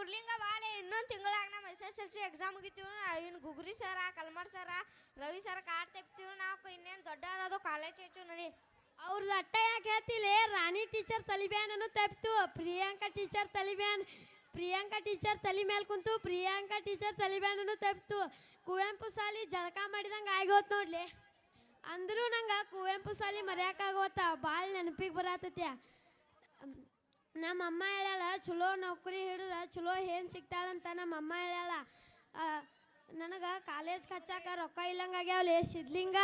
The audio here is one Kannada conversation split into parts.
ಗುರ್ಲಿಂಗ ಬಾಳೆ ಇನ್ನೊಂದು ತಿಂಗಳಾಗ ನಮ್ಮ SSLC ಎಕ್ಸಾಮ್ ಮುಗಿತೀವಿ. ಇನ್ನು ಗುಗ್ರಿ ಸರ ಕಲ್ಮರ್ ಸರ ರವಿ ಸರ ಕಾಡ್ ತೆಪ್ತೀವಿ. ನಾವು ಇನ್ನೇನು ದೊಡ್ಡ ಅನ್ನೋದು ಕಾಲೇಜ್ ಹೆಚ್ಚು ನೋಡಿ. ಅವ್ರದ್ದು ಅಟ್ಟ ಯಾಕೆ ಹೇಳ್ತಿಲ್ಲ? ರಾಣಿ ಟೀಚರ್ ತಲಿಬ್ಯಾನನ್ನು ತಪ್ಪಿತು, ಪ್ರಿಯಾಂಕಾ ಟೀಚರ್ ತಲಿಬ್ಯಾನ್, ಪ್ರಿಯಾಂಕಾ ಟೀಚರ್ ತಲೆ ಮೇಲೆ ಕುಂತು ಪ್ರಿಯಾಂಕಾ ಟೀಚರ್ ತಲಿಬ್ಯಾನನ್ನು ತಪ್ಪಿತು. ಕುವೆಂಪು ಸಾಲಿ ಜಳಕ ಮಾಡಿದಂಗೆ ಆಗೋತ್ ನೋಡ್ಲಿ. ಅಂದರೂ ನಂಗೆ ಕುವೆಂಪು ಸಾಲಿ ಮರ್ಯಾಕಾಗೋತ ಭಾಳ ನೆನಪಿಗೆ ಬರತೈತಿ. ನಮ್ಮಮ್ಮ ಹೇಳ್ಯಾಳ ಚಲೋ ನೌಕರಿ ಹಿಡಿದ್ರೆ ಚಲೋ ಏನು ಸಿಗ್ತಾಳಂತ. ನಮ್ಮಮ್ಮ ಹೇಳ್ಯಾಳ ನನಗೆ ಕಾಲೇಜ್ ಹಚ್ಚಾಕ ರೊಕ್ಕ ಇಲ್ಲಂಗಾಗ್ಯಾವಲೇ ಸಿದ್ಲಿಂಗ.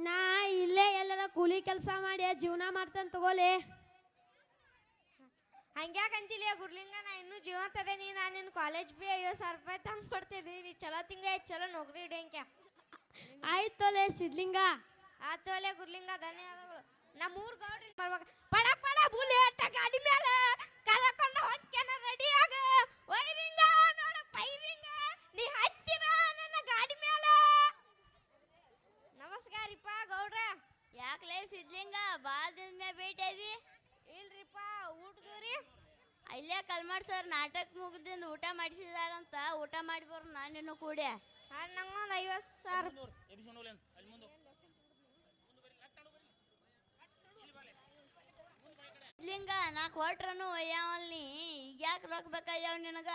ನಾ ಇಲ್ಲೇ ಎಲ್ಲರ ಕೂಲಿ ಕೆಲಸ ಮಾಡಿ ಜೀವನ ಮಾಡ್ತಾನೆ ತಗೋಲೆ. ಹಂಗ್ಯಾಕಂತಿಲ್ಲ ಗುರ್ಲಿಂಗ, ನಾ ಇನ್ನೂ ಜೀವಂತ ಅದೇನಿ. ನಾನು ನಿನ್ನ ಕಾಲೇಜ್ ಬಿ 50,000 ರೂಪಾಯಿ ತಂದು ಕೊಡ್ತೀನಿ. ನೀ ಚಲೋ ತಿಂಗ ಚಲೋ ನೌಕರಿ ಹಿಡಿಯಂಕ್ಯ. ಆಯ್ತೋಲೆ ಸಿದ್ಲಿಂಗ. ಆತೋಲೆ ಗುರ್ಲಿಂಗ, ಧನ್ಯವಾದಗಳು. ನಮ್ಮೂರು ಗೌಡ್ರಿ ಬರ್ಬೇಕು. ಪಡ ಪಡ ಬುಲೆಟ್ ಗಾಡಿ ಮೇಲೆ ಕರಕೊಂಡು ಹೊಕ್ಕೇನ ರೆಡಿಯಾಗ ವೈರಿಂಗ ನೋಡ ಪೈರಿಂಗ ನೀ ಹತ್ತಿರ ನನ್ನ ಗಾಡಿ ಮೇಲೆ. ನಮಸ್ಕಾರಿಪ್ಪ ಗೌಡ್ರ. ಯಾಕಲೇ ಸಿದ್ಲಿಂಗ ಭಾಳ ದಿನ ಮ್ಯಾಗ ಭೇಟಿ ಆದಿ? ಇಲ್ರಿಪ್ಪ ಊಟದವ್ರಿ. ಇಲ್ಲೇ ಕಲ್ಮಡ್ ಸರ್ ನಾಟಕ ಮುಗಿದಿಂದ ಊಟ ಮಾಡಿಸಿದಾರಂತ, ಊಟ ಮಾಡಿ ಬರೋ ನಾನು ಇನ್ನೂ ಕೂಡಿ. ನಂಗೊಂದು 50,000. ಸಿದ್ಲಿಂಗ ನಾ ಕೊಟ್ರನು ಒಯ್ಯಾವಲ್ನಿ, ಈಗ ಯಾಕೆ ರೊಕ್ಕ ಬೇಕಾಗ್ಯಾವ ನಿನಗ?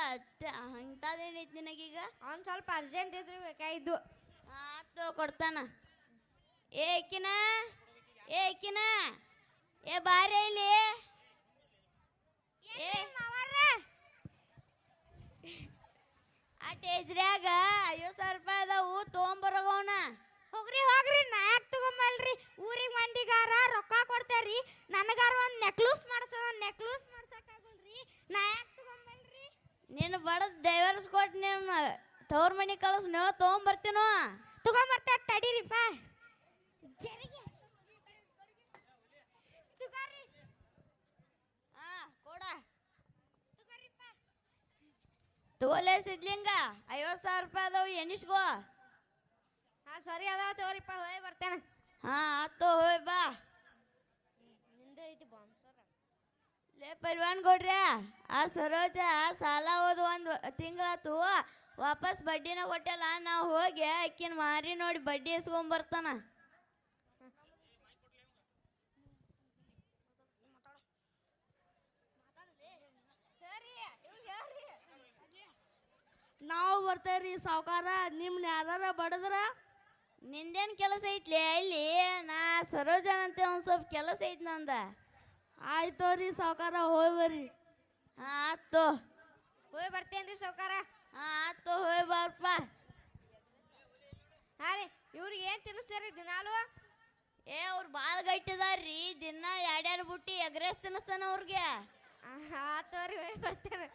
ಅಂಥದ್ದೇನೈತಿ ನಿನಗೀಗ? ಅವ್ನು ಸ್ವಲ್ಪ ಅರ್ಜೆಂಟ್ ಇದ್ರಿ ಬೇಕಾಗಿದ್ದು. ಆತು ಕೊಡ್ತಾನ. ಏಕಿನ ಏಕಿನ ಏ ಬಾರೇ ಇಲ್ಲಿ. ಏ ಆ ಟೇಜ್ರ್ಯಾಗ 50,000 ರೂಪಾಯಿ ಅದಾವು, ತೊಗೊಂಬರೋಗವನ. ಹೋಗ್ರಿ ಹೋಗ್ರಿ, ನಾ ಯಾಕೆ ತಗೊಂಬಲ್ರಿ? ಊರಿಗೆ ಮಂದಿಗಾರ ರೊಕ್ಕ ಕೊಡ್ತಾರ್ರಿ, ನನಗಾರ ಒಂದು ನೆಕ್ಲೂಸ್ ಮಾಡ್ಸಕ್ಕಾಗಲ್ರಿ. ನಾ ಯಾಕೆ ತಗೊಂಬಲ್ರಿ? ನೀನು ಬಡದ್ ಡೈವರ್ಸ್ ಕೊಟ್ಟು ನಿಮ್ಮ ತವ್ರ ಮನೆ ಕಲಸ್ ನೀವು ತೊಗೊಂಬರ್ತೀನೋ. ತಗೊಂಬರ್ತಾ ತಡೀರಿಪ್ಪ. ಕೊಡ ತಗೋಲೆ ಸಿದ್ಲಿಂಗ, 50,000 ರೂಪಾಯಿ ಅದಾವು, ಎನಿಸ್ಕೋ. ಹಾಂ ಸರಿ ಅದಾವ ತಗೋರಿಪ್ಪ, ಹೋಯ್ ಬರ್ತೇನೆ. ಆತು ಹೋಯ್ ಬಾ. ನಿಂದ ಐತಿ ಬಾಂಬ್ಸರ. ಲೇ ಪಲ್ವಾನ್ ಕೊಡ್ರಿ, ಆ ಸರೋಜ ಸಾಲ ಹೋದ್ ಒಂದು ತಿಂಗಳಾತು, ವಾಪಸ್ ಬಡ್ಡಿನ ಕೊಟ್ಟಲ್ಲ. ನಾವು ಹೋಗಿ ಅಕ್ಕಿನ ಮಾರಿ ನೋಡಿ ಬಡ್ಡಿ ಇಸ್ಕೊಂಬರ್ತಾನ. ನಾವು ಬರ್ತೇವ್ರಿ ಸಾವುಕಾರ. ನಿಮ್ನ ಯಾರ ಬಡದ್ರ? ನಿಂದೇನು ಕೆಲಸ ಐತ್ಲಿ ಇಲ್ಲಿ? ನಾ ಸರೋಜನಂತೆ ಒಂದು ಸ್ವಲ್ಪ ಕೆಲಸ ಐತಿ ನಂದ. ಆಯ್ತೋರಿ ಸಾವುಕಾರ, ಹೋಯ್ ಬರ್ರಿ. ಆತು ಹೋಯ್ ಬರ್ತೇನ್ರಿ ಸಾವ್ಕಾರ. ಆತು ಹೋಯ್ ಬಾರಪ್ಪ. ಹಾಂ ರೀ, ಇವ್ರಿಗೆ ಏನು ತಿನ್ನಿಸ್ತಾರಿ ದಿನಾಲು? ಅವ್ರು ಭಾಳ ಗಟ್ಟಿದಾರ್ರಿ, ದಿನ 2 ಬುಟ್ಟಿ ಎಗ್ರೆಸ್ ತಿನ್ನಿಸ್ತಾನ ಅವ್ರಿಗೆ. ಆತೋರಿ ಹೋಯ್ ಬರ್ತೇನೆ.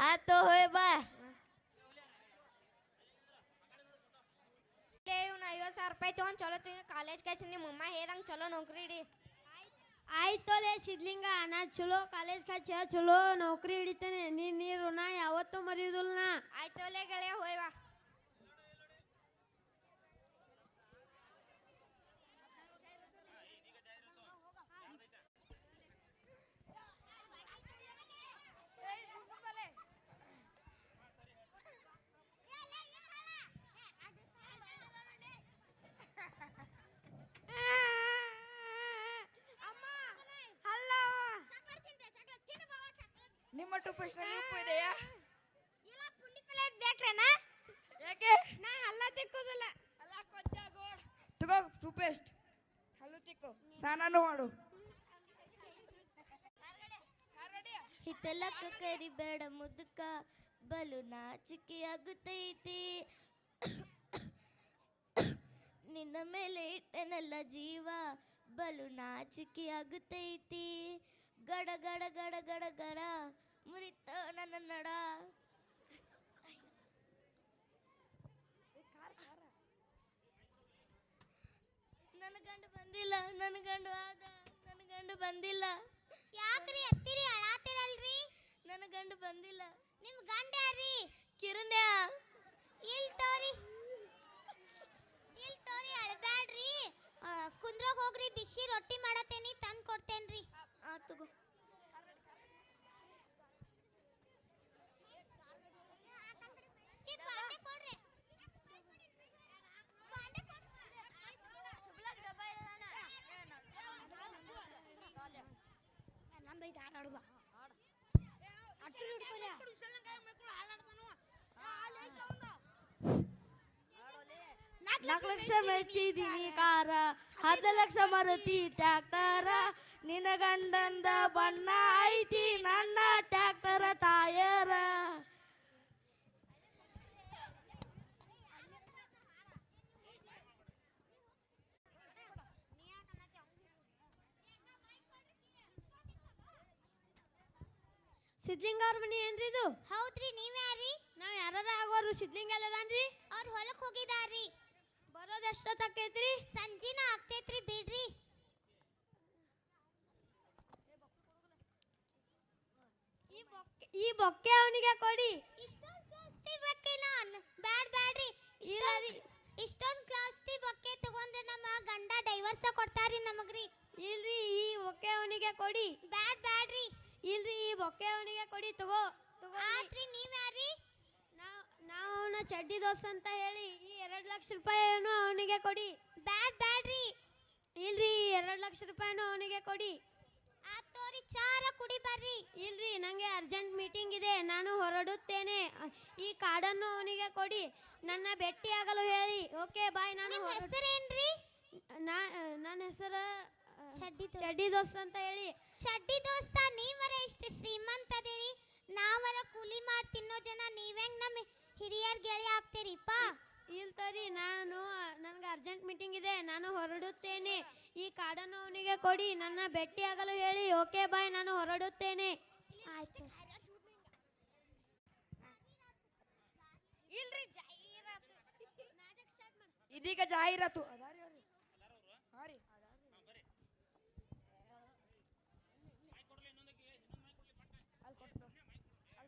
ಆತು ಹೋಯ್ ಬಾ. ಇವ್ನು 50,000 ರೂಪಾಯಿ ತೊಗೊಂಡು ಚಲೋ ತಿಂಗ ಕಾಲೇಜ್ ಕಳ್ಸಿ. ನಿಮ್ಮ ಅಮ್ಮ ಹೇಳ್ದಂಗೆ ಚಲೋ ನೌಕರಿ ಹಿಡಿ. ಆಯ್ತೋಲೆ ಸಿದ್ಲಿಂಗ, ನಾ ಚಲೋ ಕಾಲೇಜ್ ಹಚ್ಚ ಚಲೋ ನೌಕರಿ ಹಿಡಿತೇನೆ. ನೀರು ನಾ ಯಾವತ್ತೂ ಮರೆಯುದಿಲ್ಲ. ನಾ ಆಯ್ತೋಲೆ ಗೆಳೆಯ ಹೋಯ್ವಾ. ನಿಮ್ಮ ಟೂಪೇಸ್ಟ್ನಲ್ಲಿ ಉಪ್ಪು ಇದೆಯಾ? ಇಲ್ಲ, ಪುಂಡಿ ಪಲ್ಯ ಬೇಕ್ರೇನಾ? ಯಾಕೆ? ನಾ ಹಲ್ಲ ತಿಕ್ಕೋದಿಲ್ಲ. ಅಲ್ಲ ಕೊಚ್ಚ ಗೋಡ್ ತಗೋ ಟೂಪೇಸ್ಟ್, ಹಲ್ಲು ತಿಕ್ಕು, ಸ್ನಾನನೂ ಮಾಡು. ಹಿತ್ತಲಕ್ಕ ಕರಿಬೇಡ ಮುದುಕ, ಬಲು ನಾಚಿಕೆ ಆಗುತ್ತೈತಿ. ನಿನ್ನ ಮೇಲೆ ಇಟ್ಟನಲ್ಲ ಜೀವ, ಬಲು ನಾಚಿಕೆ ಆಗುತ್ತೈತಿ. ಗಡ ಗಡ ಗಡ ಗಡ ಗಡ ಮುರಿತ ನನ್ನ ನಡ. ನನ್ನ ಗಂಡು ಬಂದಿಲ್ಲ, ನನ್ನ ಗಂಡು ಆದ, ನನ್ನ ಗಂಡು ಬಂದಿಲ್ಲ. ಯಾಕ್ರಿ ಎತ್ತಿರಿ ಅಳಾತಿರಲ್ರಿ? ನನ್ನ ಗಂಡು ಬಂದಿಲ್ಲ. ನಿಮ್ಮ ಗಂಡ ಯಾರ್ರಿ? ಕಿರಣ್ಯ. ಇಲ್ಲಿ ತೋರಿ ಅಳಬ್ಯಾಡ್ರಿ. ಕುಂದ್ರೋಗ ಹೋಗ್ರಿ, ಬಿಸಿ ರೊಟ್ಟಿ ಮಾಡತ್ತೇನಿ, ತಂದು ಕೊಡ್ತೇನ್ರಿ. ತಗೋ. ಚಂದ ಐತೆ ಆಟ ಆಡುದ ನಾಲ್ಕು ಲಕ್ಷ ಮೆಚ್ಚಿದೀನಿ ಕಾರ 10 ಲಕ್ಷ ಮಾರುತಿ ಟ್ಯಾಕ್ಟರ ನಿನ್ನ ಗಂಡಂದ ಬಣ್ಣ ಐತಿ ನನ್ನ ಟ್ಯಾಕ್ಟರ ಟಯರ ಸಿದ್ಲಿಂಗ ಅವ್ರ ಮನಿ ಏನ್ರಿ ಇದು ಹೌದ್ರಿ ನೀವ್ಯಾರಿ ನಾವ್ ಯಾರ ಆಗೋರು ಸಿದ್ಲಿಂಗ ಎಲ್ಲದಾನ್ರಿ ಅವ್ರ ಹೊಲಕ್ ಹೋಗಿದಾರಿ ಬರೋದ್ ಎಷ್ಟೊತ್ತಾಕೈತ್ರಿ ಸಂಜಿನ ಆಗ್ತೈತ್ರಿ ಬಿಡ್ರಿ ಈ ಬೊಕ್ಕೆ ಅವನಿಗೆ ಕೊಡಿ ಇಷ್ಟೊಂದು ಪ್ಲಾಸ್ಟಿಕ್ ಬೊಕ್ಕೆ ಬ್ಯಾಡ್ರಿ ಇಲ್ಲರಿ ಇಷ್ಟೊಂದು ಪ್ಲಾಸ್ಟಿಕ್ ಬೊಕ್ಕೆ ತಗೊಂಡ್ರೆ ನಮ್ಮ ಗಂಡ ಡೈವರ್ಸ ಕೊಡ್ತಾರಿ ನಮಗ್ರಿ ಇಲ್ರಿ ಈ ಬೊಕ್ಕೆ ಅವನಿಗೆ ಕೊಡಿ ಬ್ಯಾಡ್ರಿ ಇಲ್ರಿ ಈ ಬೊಕ್ಕೆ ಅವನಿಗೆ ಕೊಡಿ ತಗೋ ಆತ್ರಿ ನೀವ್ಯಾರಿ ನಾವು ಅವನ ಚಡ್ಡಿ ದೋಸ್ತ ಅಂತ ಹೇಳಿ ಈ 2 ಲಕ್ಷ ರೂಪಾಯಿಯನ್ನು ಅವನಿಗೆ ಕೊಡಿ ಬ್ಯಾಡ್ರಿ ಇಲ್ರಿ 2 ಲಕ್ಷ ರೂಪಾಯಿನೂ ಅವನಿಗೆ ಕೊಡಿ ಆತೋರಿ ಚಾರ ಕುಡಿ ಬರ್ರಿ ಇಲ್ರಿ ನಂಗೆ ಅರ್ಜೆಂಟ್ ಮೀಟಿಂಗ್ ಇದೆ ನಾನು ಹೊರಡುತ್ತೇನೆ ಈ ಕಾರ್ಡನ್ನು ಅವನಿಗೆ ಕೊಡಿ ನನ್ನ ಭೇಟಿಯಾಗಲು ಹೇಳಿ ಓಕೆ ಬಾಯ್ ನಾನು ನಿಮ್ಮ ಹೆಸರೇನ್ರಿ ನನ್ನ ಹೆಸರು ಚಡ್ಡಿ ಚಡ್ಡಿ ದೋಸ್ತ ಅಂತ ಹೇಳಿ ಚಡ್ಡಿ ದೋಸ್ತ ನೀವರ ಇಷ್ಟು ಶ್ರೀಮಂತದಿರಿ ನಾವರ ಕೂಲಿ ಮಾಡಿ ತಿನ್ನೋ ಜನ ನೀವ್ಹೆಂಗ್ ನಮ್ಮ ಹಿರಿಯರ್ ಗೆಳೆ ಆಗ್ತೀರಿಪ್ಪ ಇಲ್ತರಿ ನನಗೆ ಅರ್ಜೆಂಟ್ ಮೀಟಿಂಗ್ ಇದೆ ನಾನು ಹೊರಡುತ್ತೇನೆ ಈ ಕಾರ್ಡನ್ನು ಅವನಿಗೆ ಕೊಡಿ ನನ್ನ ಭೇಟಿಯಾಗಲು ಹೇಳಿ ಓಕೆ ಬಾಯ್ ನಾನು ಹೊರಡುತ್ತೇನೆ ಆಯ್ತು ಇಲ್ರಿ ಜಾಹೀರಾತು ಇದೀಗ ಜಾಹೀರಾತು ಅದಾರಿ ಅವ್ರಿ ಹಾ ರೀ ಅಲ್ಲಿ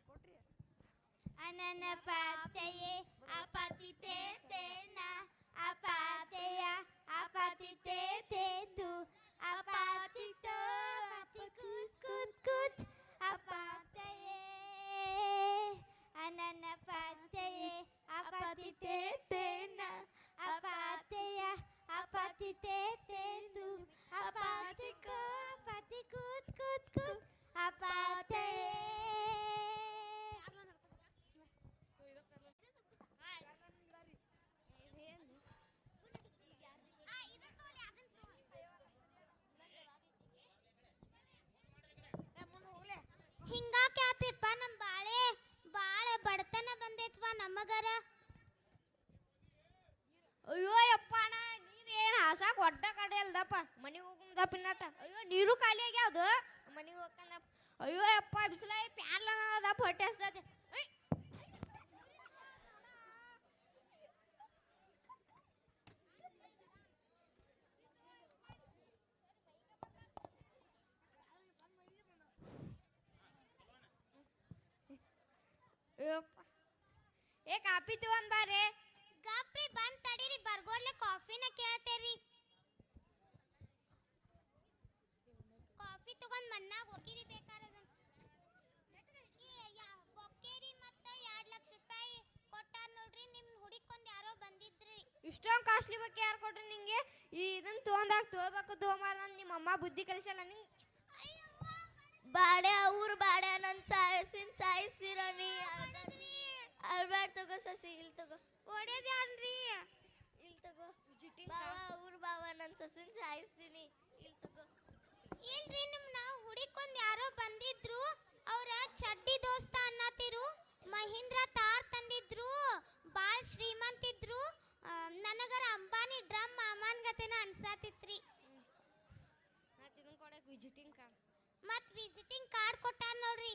ಕೊಟ್ರಿ ಅನನ ಪಾತೆಯೇ ಅಪತಿತೆ ತೇನ ಅಪಾತೆಯ ಅಪತಿತೆ ತೇತು ಅಪಾತಿತೋ ಅಪತಿ ಕೂತ್ ಕೂತ್ ಕೂತ್ ಅಪಾತೆಯೇ ಅನನ ಪಾತೆಯೇ ಅಪತಿತೆ ತೇನ ಅಪಾತೆಯ ಅಪತಿತೆ ತೇತು ಅಪಾತಿಕೋ ಅಪತಿ ಕೂತ್ ಕೂತ್ ಕೂತ್ ಅಪಾತೆಯೇ ಹಿಂಗಾಕೆ ಆತಿಪ್ಪ ನಮ್ಮ ಬಾಳೆ ಬಡತನ ಬಂದೈತ್ವ ನಮಗರ ಅಯ್ಯೋ ಯಪ್ಪ ಅಣ್ಣ ನೀರೇನು ಹಾಸಾಕ ಒಡ್ಡ ಕಡೆ ಅಲ್ದಪ್ಪ ಮನೆಗೆ ಹೋಗಂದಪ್ಪ ಇನ್ನಟ ಅಯ್ಯೋ ನೀರು ಖಾಲಿ ಆಗ್ಯಾವ್ದು ಮನೆಗೆ ಹೋಗ್ಕಂದಪ್ಪ ಅಯ್ಯೋ ಯಪ್ಪ ಬಿಸಿಲ ಪ್ಯಾರ್ಲನದಪ್ಪ ಹೊಟ್ಟೆ ಹಸ್ತೈತಿ ಏ ಕಾಪಿ ತಗೊಂಡ್ ಬಾರೆ ಕಾಪಿ ಬಂದ್ ತಡೀರಿ ಬರ್ಗೋಡ್ಲೆ ಕಾಫಿನ ಕೇಳ್ತೇರಿ ಕಾಫಿ ತಗೊಂಡ್ ಮನ್ನಾಗ ಹೋಗಿರಿ ಬೇಕಾದ್ರೆ ಬೊಕ್ಕೇರಿ ಮತ್ತ 2 ಲಕ್ಷ ರೂಪಾಯಿ ಕೊಟ್ಟಾರ ನೋಡ್ರಿ ನಿಮ್ ಹುಡುಕೊಂಡ್ ಯಾರೋ ಬಂದಿದ್ರಿ ಇಷ್ಟೊಂದು ಕಾಸ್ಟ್ಲಿ ಬಗ್ಗೆ ಯಾರು ಕೊಟ್ರಿ ನಿಂಗೆ ಇದನ್ನ ತಗೋಬೇಕು ನಿಮ್ಮ ಅಮ್ಮ ಬುದ್ಧಿ ಕಲಿಸಲ್ಲ ನಿಂಗೆ ಬಾಡೆ ಅವ್ರು ಬಾಡೆ ನನ್ನ ಸಾಯಿಸ್ತೀರ ನೀ ಅಳ್ಬೇಡ ತಗೋ ಸಸಿ ಇಲ್ಲಿ ತಗೋ ಒಡೇದ್ ಯಾನ್ರಿ ಇಲ್ಲಿ ತಗೋ ಬಾವ ಅವ್ರು ಬಾವ ನನ್ನ ಸಸಿನ ಸಾಯಿಸ್ತೀನಿ ಇಲ್ಲಿ ತಗೋ ಇಲ್ರಿ ನಿಮ್ನ ಹುಡುಕೊಂಡ್ ಯಾರೋ ಬಂದಿದ್ರು ಅವ್ರ ಚಡ್ಡಿ ದೋಸ್ತ ಅನ್ನತಿರು ಮಹೀಂದ್ರ ತಾರ್ ತಂದಿದ್ರು ಬಾಳ್ ಶ್ರೀಮಂತಿದ್ರು ನನಗರ ಅಂಬಾನಿ ಡ್ರಮ್ ಮಾಮನ್ ಗತೆನ ಅನ್ಸಾತಿತ್ರಿ ವಿಸಿಟಿಂಗ್ ಕಾರ್ಡ್ ಮತ್ ವಿಸಿಟಿಂಗ್ ಕಾರ್ಡ್ ಕೊಟ್ಟಾರ ನೋಡ್ರಿ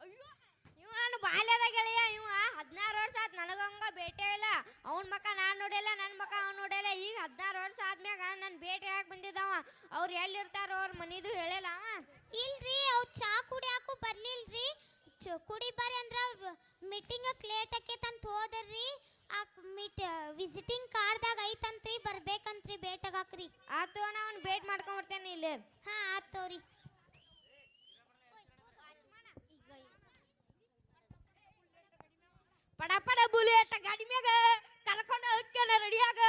ಅಯ್ಯೋ ಇವ ನನ್ನ ಬಾಲ್ಯದ ಗೆಳೆಯ ಇವ 16 ವರ್ಷ ಆತ್ ನನಗಂಗ ಭೇಟಿ ಇಲ್ಲ ಅವನ ಮಕ್ಕ ನಾನು ನೋಡಿಲ್ಲ ನನ್ನ ಮಕ್ಕ ಅವ್ನು ನೋಡಿಲ್ಲ ಈಗ 16 ವರ್ಷ ಆದ್ಮ್ಯಾಗ ನನ್ನ ಭೇಟಿ ಯಾಕೆ ಬಂದಿದ್ದವ ಅವ್ರು ಎಲ್ಲಿರ್ತಾರೋ ಅವ್ರ ಮನಿದು ಹೇಳಿಲ್ಲ ಅವ ಇಲ್ರಿ ಅವ್ ಚಾ ಕುಡಿಯಾಕು ಬರ್ಲಿಲ್ರಿ ಕುಡಿ ಬರ್ರಿ ಅಂದ್ರ ಮೀಟಿಂಗ್ ಲೇಟ್ ಆಕೇತಂತ ಹೋದ್ರಿ ಆ ವಿಸಿಟಿಂಗ್ ಕಾರ್ಡ್ದಾಗ ಐತಂತ್ರಿ ಬರ್ಬೇಕಂತ್ರಿ ಭೇಟಿಗಾಕ್ರಿ ಆತು ನಾ ಅವ್ನ ಭೇಟಿ ಮಾಡ್ಕೊಂಡ್ ಬರ್ತೇನೆ ಇಲ್ಲಿ ಹಾ ಆತೋರಿ ಪಡ ಪಡ ಬುಲೆಟ್ ಗಾಡಿ ಮ್ಯಾಗ ಕರ್ಕೊಂಡು ಹೋಗ್ಯಾನ ರೆಡಿಯಾಗ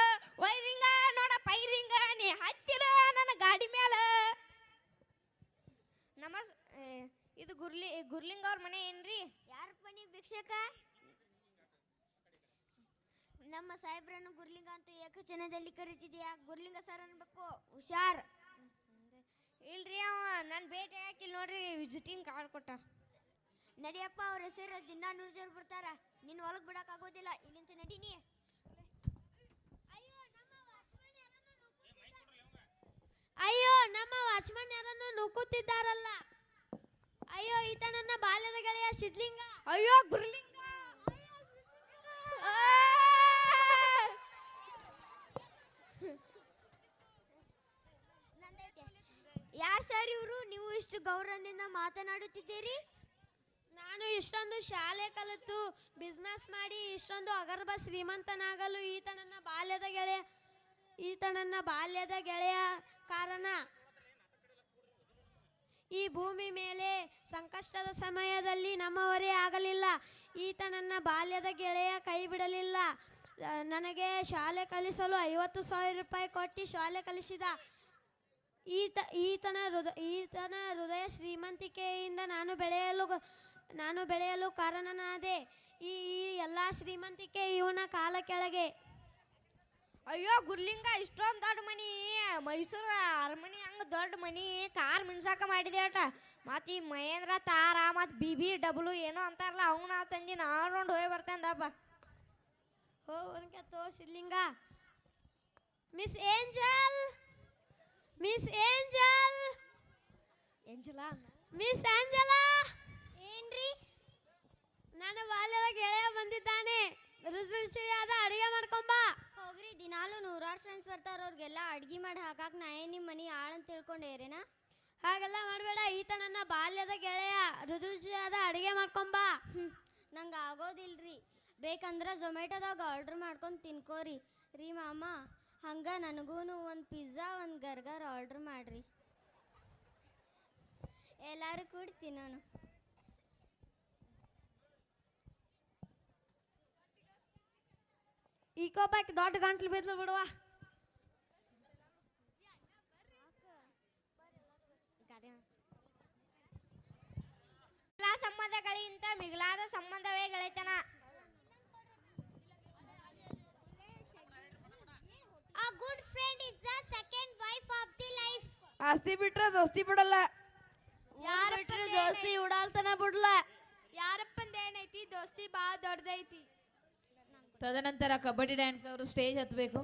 ವೈರಿಂಗ ನೋಡ ಪೈರಿಂಗ ನೀ ಹತ್ತಿರ ನನ್ನ ಗಾಡಿ ಮ್ಯಾಲ ನಮ್ಮ ಇದು ಗುರ್ಲಿಂಗ್ ಅವ್ರ ಮನೆ ಏನ್ರಿ? ಯಾರ ಮನೆ ಭಿಕ್ಷಕ? ನಮ್ಮ ಸಾಹೇಬ್ರನ್ನು ಗುರ್ಲಿಂಗ ಅಂತ ಏಕವಚನದಲ್ಲಿ ಕರೀತಿದ್ಯಾ? ಗುರ್ಲಿಂಗ ಸರ್ ಅನ್ಬೇಕು, ಹುಷಾರ್. ಇಲ್ರಿ ಅವ ನನ್ನ ಭೇಟಿ ಹಾಕಿಲ್ ನೋಡ್ರಿ, ವಿಸಿಟಿಂಗ್ ಕಾರ್ಡ್ ಕೊಟ್ಟಾರ. ನಡಿಯಪ್ಪ, ಅವ್ರ ಹೆಸರು ದಿನ 100 ಜನ ಬರ್ತಾರ, ನಿನ್ನ ಹೊಲಕ್ ಬಿಡಕ್ ಆಗೋದಿಲ್ಲ, ಇಲ್ಲಿಂದ ನಡೀನಿ. ಅಯ್ಯೋ ನಮ್ಮ ವಾಚ್ಮನ್ ಯಾರನ್ನು ನುಗ್ಗುತ್ತಿದ್ದಾರಲ್ಲ. ಅಯ್ಯೋ ಈತ ನನ್ನ ಬಾಲ್ಯದ ಗೆಳೆಯ ಸಿದ್ಲಿಂಗ. ಅಯ್ಯೋ ಗುರ್ಲಿಂಗ! ಯಾರ್ ಸರ್ ಇವರು? ನೀವು ಇಷ್ಟು ಗೌರವದಿಂದ ಮಾತನಾಡುತ್ತಿದ್ದೀರಿ? ನಾನು ಇಷ್ಟೊಂದು ಶಾಲೆ ಕಲಿತು ಬಿಸ್ನೆಸ್ ಮಾಡಿ ಇಷ್ಟೊಂದು ಅಗರ್ಭ ಶ್ರೀಮಂತನಾಗಲು ಈತ ನನ್ನ ಬಾಲ್ಯದ ಗೆಳೆಯ ಕಾರಣ. ಈ ಭೂಮಿ ಮೇಲೆ ಸಂಕಷ್ಟದ ಸಮಯದಲ್ಲಿ ನಮ್ಮವರೇ ಆಗಲಿಲ್ಲ. ಈತ ನನ್ನ ಬಾಲ್ಯದ ಗೆಳೆಯ ಕೈ ಬಿಡಲಿಲ್ಲ. ನನಗೆ ಶಾಲೆ ಕಲಿಸಲು 50,000 ರೂಪಾಯಿ ಕೊಟ್ಟು ಶಾಲೆ ಕಲಿಸಿದ. ಈತನ ಹೃದಯ ಶ್ರೀಮಂತಿಕೆಯಿಂದ ನಾನು ಬೆಳೆಯಲು ಕಾರಣನಾದೆ. ಈ ಎಲ್ಲ ಶ್ರೀಮಂತಿಕೆ ಇವನ ಕಾಲ ಕೆಳಗೆ. ಅಯ್ಯೋ ಗುರ್ಲಿಂಗ, ಇಷ್ಟೊಂದು ದೊಡ್ಡ ಮನಿ, ಮೈಸೂರು ಅರಮನೆ ಹಂಗ ದೊಡ್ಡ ಮನಿ, ಕಾರ್ ಮಿಣ್ಸಾಕ ಮಾಡಿದೆ ಅಟ. ಮತ್ತು ಈ ಮಹೇಂದ್ರ ತಾರ ಮತ್ತು BBW ಏನೋ ಅಂತಾರಲ್ಲ, ಅವ್ನು ನಾವು ತಂದಿ ನೋಡ್ಕೊಂಡು ಹೋಗಿ ಬರ್ತೇಂದಪ್ಪ. ಹೋಗ್ಕೆ ತೋ Sidlinga. Miss Angel, miss Angel, miss Angela. ಏನ್ರಿ? ನನ್ನ ಬಾಲ್ಯದ ಗೆಳೆಯ ಬಂದಿದ್ದಾನೆ, ರುಚಿಯಾದ ಅಡಿಗೆ ಮಾಡ್ಕೊಂಬ. ಹೋಗ್ರಿ, ದಿನಾಲು 100 ಫ್ರೆಂಡ್ಸ್ ಬರ್ತಾರ, ಅವ್ರಿಗೆಲ್ಲ ಅಡ್ಗೆ ಮಾಡಿ ಹಾಕಾಕ ನಾ ಏನ್ ನಿಮ್ಮ ಮನಿ ಆಳಂತ ತಿಳ್ಕೊಂಡೇರೇನಾ? ಹಾಗೆಲ್ಲ ಮಾಡಬೇಡ, ಈತ ನನ್ನ ಬಾಲ್ಯದ ಗೆಳೆಯ, ರುಚಿಯಾದ ಅಡಿಗೆ ಮಾಡ್ಕೊಂಬ. ನಂಗೆ ಆಗೋದಿಲ್ರಿ, ಬೇಕಂದ್ರೆ ಝೊಮ್ಯಾಟೋದಾಗ ಆರ್ಡ್ರ್ ಮಾಡ್ಕೊಂಡು ತಿನ್ಕೋರಿ. ರೀ ಮಾಮ, ಹಂಗ ನನಗೂ ಒಂದು ಪಿಜ್ಜಾ ಒಂದು ಗರ್ಗರ್ ಆರ್ಡ್ರ್ ಮಾಡ್ರಿ, ಎಲ್ಲರೂ ಕೂಡಿ ತಿನ್ನೋಣ. ಈಕೋಬಾಕ್ ದೊಡ್ಡ ಗಂಟ್ಲು ಬಿದ್ಲು ಬಿಡುವ. ಎಲ್ಲ ಸಂಬಂಧಗಳಿಗಿಂತ ಮಿಗಿಲಾದ ಸಂಬಂಧವೇ ಗೆಳೆತನ. A good friend is the second wife of the life. ಆಸ್ತಿ ಬಿಟ್ರೆ ದೋಸ್ತಿ ಬಿಡಲ್ಲ. ಯಾರ ಬಿಟ್ರೆ ದೋಸ್ತಿ ಉಡಾಲ್ತನ ಬಿಡ್ಲ. ಯಾರಪ್ಪಂದೇನೈತಿ, ದೋಸ್ತಿ ಬಾ ದೊಡ್ಡದೈತಿ. ತದನಂತರ ಕಬಡ್ಡಿ ಡ್ಯಾನ್ಸ್ ಅವರು ಸ್ಟೇಜ್ ಹತ್ತಬೇಕು.